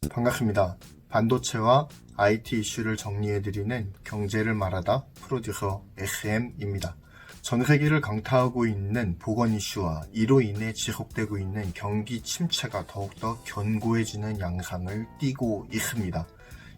반갑습니다. 반도체와 IT 이슈를 정리해드리는 경제를 말하다 프로듀서 SM입니다. 전 세계를 강타하고 있는 보건 이슈와 이로 인해 지속되고 있는 경기 침체가 더욱더 견고해지는 양상을 띠고 있습니다.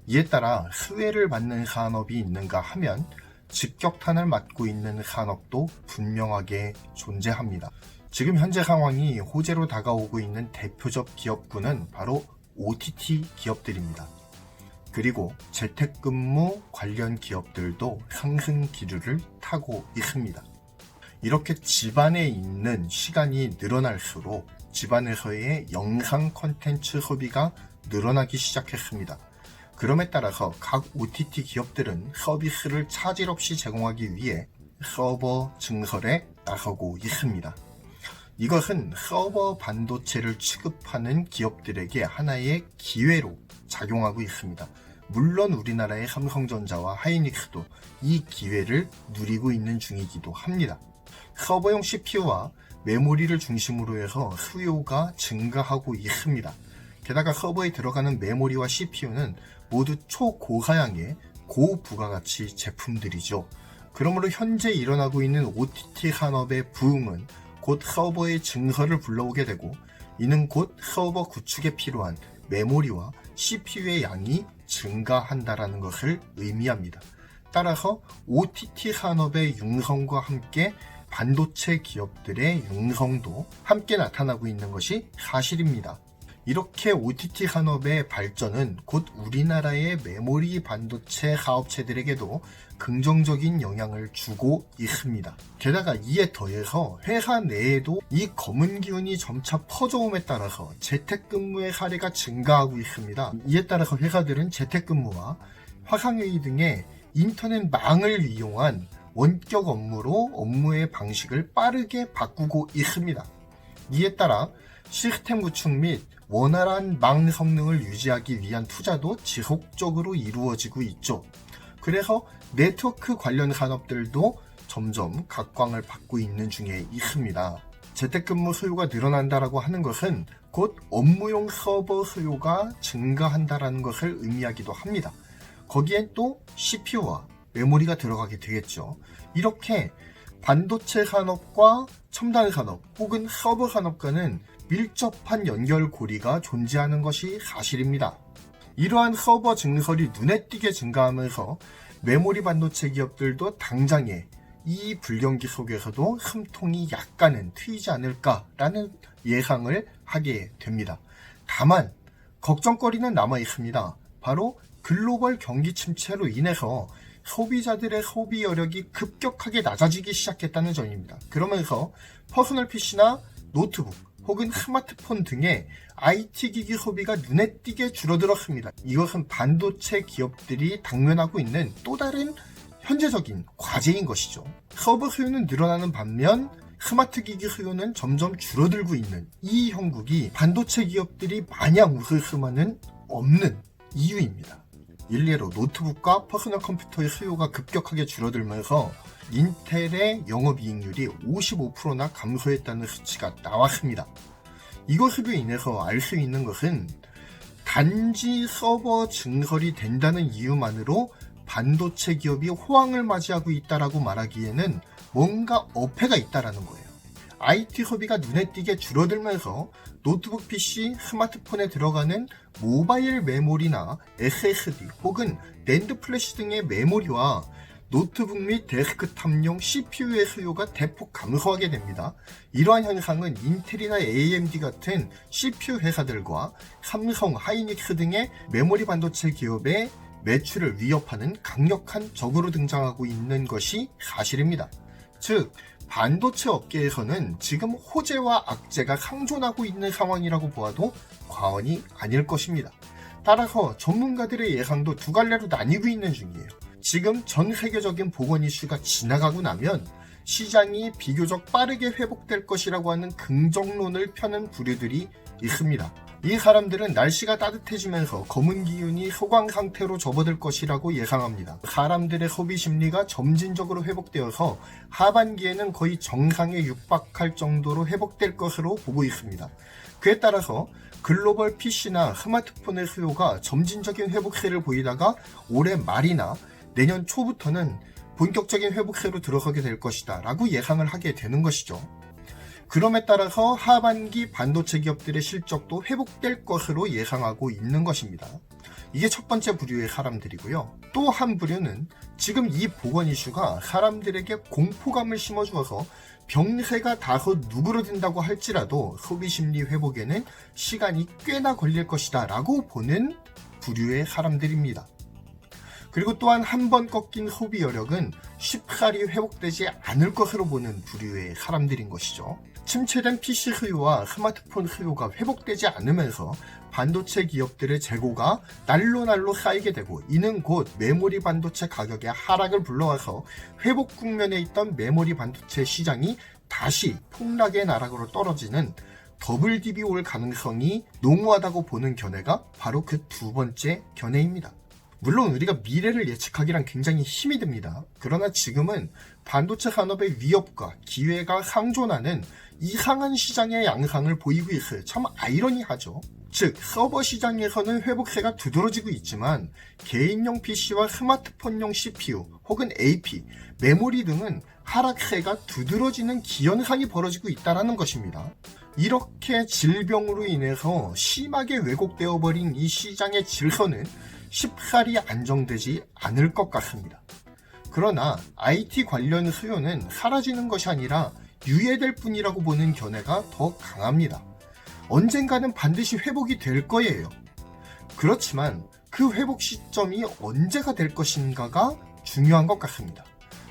이에 따라 수혜를 받는 산업이 있는가 하면 직격탄을 맞고 있는 산업도 분명하게 존재합니다. 지금 현재 상황이 호재로 다가오고 있는 대표적 기업군은 바로 OTT 기업들입니다. 그리고 재택근무 관련 기업들도 상승 기류를 타고 있습니다. 이렇게 집안에 있는 시간이 늘어날수록 집안에서의 영상 콘텐츠 소비가 늘어나기 시작했습니다. 그럼에 따라서 각 OTT 기업들은 서비스를 차질 없이 제공하기 위해 서버 증설에 나서고 있습니다. 이것은 서버 반도체를 취급하는 기업들에게 하나의 기회로 작용하고 있습니다. 물론 우리나라의 삼성전자와 하이닉스도 이 기회를 누리고 있는 중이기도 합니다. 서버용 CPU와 메모리를 중심으로 해서 수요가 증가하고 있습니다. 게다가 서버에 들어가는 메모리와 CPU는 모두 초고사양의 고부가가치 제품들이죠. 그러므로 현재 일어나고 있는 OTT 산업의 부흥은 곧 서버의 증설을 불러오게 되고, 이는 곧 서버 구축에 필요한 메모리와 CPU의 양이 증가한다는 것을 의미합니다. 따라서 OTT 산업의 융성과 함께 반도체 기업들의 융성도 함께 나타나고 있는 것이 사실입니다. 이렇게 OTT 산업의 발전은 곧 우리나라의 메모리 반도체 사업체들에게도 긍정적인 영향을 주고 있습니다. 게다가 이에 더해서 회사 내에도 이 검은 기운이 점차 퍼져옴에 따라서 재택근무의 사례가 증가하고 있습니다. 이에 따라서 회사들은 재택근무와 화상회의 등의 인터넷망을 이용한 원격 업무로 업무의 방식을 빠르게 바꾸고 있습니다. 이에 따라 시스템 구축 및 원활한 망 성능을 유지하기 위한 투자도 지속적으로 이루어지고 있죠. 그래서 네트워크 관련 산업들도 점점 각광을 받고 있는 중에 있습니다. 재택근무 수요가 늘어난다라고 하는 것은 곧 업무용 서버 수요가 증가한다라는 것을 의미하기도 합니다. 거기엔 또 CPU와 메모리가 들어가게 되겠죠. 이렇게 반도체 산업과 첨단 산업 혹은 서버 산업과는 밀접한 연결고리가 존재하는 것이 사실입니다. 이러한 서버 증설이 눈에 띄게 증가하면서 메모리 반도체 기업들도 당장에 이 불경기 속에서도 숨통이 약간은 트이지 않을까라는 예상을 하게 됩니다. 다만 걱정거리는 남아 있습니다. 바로 글로벌 경기 침체로 인해서 소비자들의 소비 여력이 급격하게 낮아지기 시작했다는 점입니다. 그러면서 퍼스널 PC나 노트북 혹은 스마트폰 등의 IT 기기 소비가 눈에 띄게 줄어들었습니다. 이것은 반도체 기업들이 당면하고 있는 또 다른 현재적인 과제인 것이죠. 서버 수요는 늘어나는 반면 스마트 기기 수요는 점점 줄어들고 있는 이 형국이 반도체 기업들이 마냥 웃을 수만은 없는 이유입니다. 일례로 노트북과 퍼스널 컴퓨터의 수요가 급격하게 줄어들면서 인텔의 영업이익률이 55%나 감소했다는 수치가 나왔습니다. 이것으로 인해서 알 수 있는 것은 단지 서버 증설이 된다는 이유만으로 반도체 기업이 호황을 맞이하고 있다라고 말하기에는 뭔가 어폐가 있다라는 거예요. IT 소비가 눈에 띄게 줄어들면서 노트북 PC, 스마트폰에 들어가는 모바일 메모리나 SSD 혹은 낸드 플래시 등의 메모리와 노트북 및 데스크탑용 CPU의 수요가 대폭 감소하게 됩니다. 이러한 현상은 인텔이나 AMD 같은 CPU 회사들과 삼성, 하이닉스 등의 메모리 반도체 기업의 매출을 위협하는 강력한 적으로 등장하고 있는 것이 사실입니다. 즉, 반도체 업계에서는 지금 호재와 악재가 상존하고 있는 상황이라고 보아도 과언이 아닐 것입니다. 따라서 전문가들의 예상도 두 갈래로 나뉘고 있는 중이에요. 지금 전 세계적인 보건 이슈가 지나가고 나면 시장이 비교적 빠르게 회복될 것이라고 하는 긍정론을 펴는 부류들이 있습니다. 이 사람들은 날씨가 따뜻해지면서 검은 기운이 소강 상태로 접어들 것이라고 예상합니다. 사람들의 소비 심리가 점진적으로 회복되어서 하반기에는 거의 정상에 육박할 정도로 회복될 것으로 보고 있습니다. 그에 따라서 글로벌 PC나 스마트폰의 수요가 점진적인 회복세를 보이다가 올해 말이나 내년 초부터는 본격적인 회복세로 들어서게 될 것이다 라고 예상을 하게 되는 것이죠. 그럼에 따라서 하반기 반도체 기업들의 실적도 회복될 것으로 예상하고 있는 것입니다. 이게 첫 번째 부류의 사람들이고요. 또 한 부류는 지금 이 보건 이슈가 사람들에게 공포감을 심어주어서 병세가 다소 누그러든다고 할지라도 소비심리 회복에는 시간이 꽤나 걸릴 것이다 라고 보는 부류의 사람들입니다. 그리고 또한 한 번 꺾인 소비 여력은 쉽사리 회복되지 않을 것으로 보는 부류의 사람들인 것이죠. 침체된 PC 수요와 스마트폰 수요가 회복되지 않으면서 반도체 기업들의 재고가 날로 쌓이게 되고 이는 곧 메모리 반도체 가격의 하락을 불러와서 회복 국면에 있던 메모리 반도체 시장이 다시 폭락의 나락으로 떨어지는 더블 딥이 올 가능성이 농후하다고 보는 견해가 바로 그 두 번째 견해입니다. 물론 우리가 미래를 예측하기란 굉장히 힘이 듭니다. 그러나 지금은 반도체 산업의 위협과 기회가 상존하는 이상한 시장의 양상을 보이고 있어요. 참 아이러니하죠. 즉 서버 시장에서는 회복세가 두드러지고 있지만 개인용 PC와 스마트폰용 CPU 혹은 AP, 메모리 등은 하락세가 두드러지는 기현상이 벌어지고 있다는 것입니다. 이렇게 질병으로 인해서 심하게 왜곡되어 버린 이 시장의 질서는 쉽사리 안정되지 않을 것 같습니다. 그러나 IT 관련 수요는 사라지는 것이 아니라 유예될 뿐이라고 보는 견해가 더 강합니다. 언젠가는 반드시 회복이 될 거예요. 그렇지만 그 회복 시점이 언제가 될 것인가가 중요한 것 같습니다.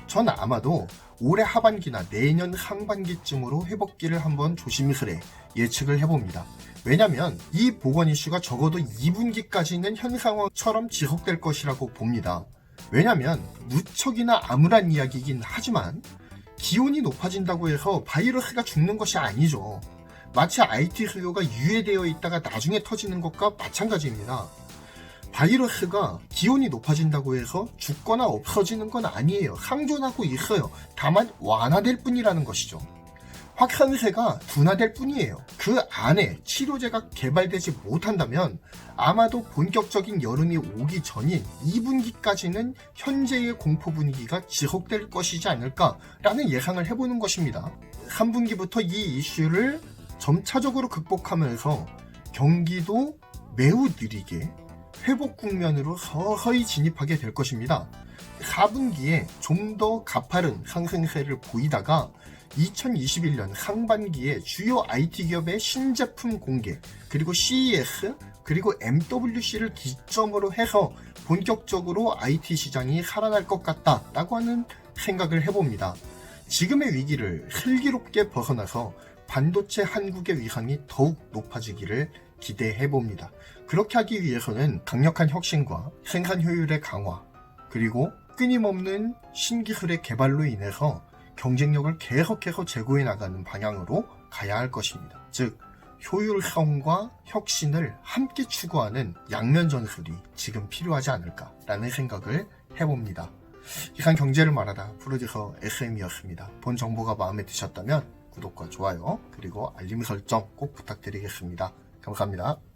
전 아마도 올해 하반기나 내년 상반기쯤으로 회복기를 한번 조심스레 예측을 해봅니다. 왜냐면 이 보건 이슈가 적어도 2분기까지는 현 상황처럼 지속될 것이라고 봅니다. 왜냐면 무척이나 암울한 이야기이긴 하지만 기온이 높아진다고 해서 바이러스가 죽는 것이 아니죠. 마치 IT 수요가 유예되어 있다가 나중에 터지는 것과 마찬가지입니다. 바이러스가 기온이 높아진다고 해서 죽거나 없어지는 건 아니에요. 상존하고 있어요. 다만 완화될 뿐이라는 것이죠. 확산세가 둔화될 뿐이에요. 그 안에 치료제가 개발되지 못한다면 아마도 본격적인 여름이 오기 전인 2분기까지는 현재의 공포 분위기가 지속될 것이지 않을까라는 예상을 해보는 것입니다. 3분기부터 이 이슈를 점차적으로 극복하면서 경기도 매우 느리게 회복 국면으로 서서히 진입하게 될 것입니다. 4분기에 좀 더 가파른 상승세를 보이다가 2021년 상반기에 주요 IT 기업의 신제품 공개, 그리고 CES, 그리고 MWC를 기점으로 해서 본격적으로 IT 시장이 살아날 것 같다라고 하는 생각을 해봅니다. 지금의 위기를 슬기롭게 벗어나서 반도체 한국의 위상이 더욱 높아지기를 기대해봅니다. 그렇게 하기 위해서는 강력한 혁신과 생산 효율의 강화, 그리고 끊임없는 신기술의 개발로 인해서 경쟁력을 계속해서 제고해 나가는 방향으로 가야 할 것입니다. 즉, 효율성과 혁신을 함께 추구하는 양면 전술이 지금 필요하지 않을까라는 생각을 해봅니다. 이상 경제를 말하다 프로듀서 SM이었습니다. 본 정보가 마음에 드셨다면 구독과 좋아요 그리고 알림 설정 꼭 부탁드리겠습니다. 감사합니다.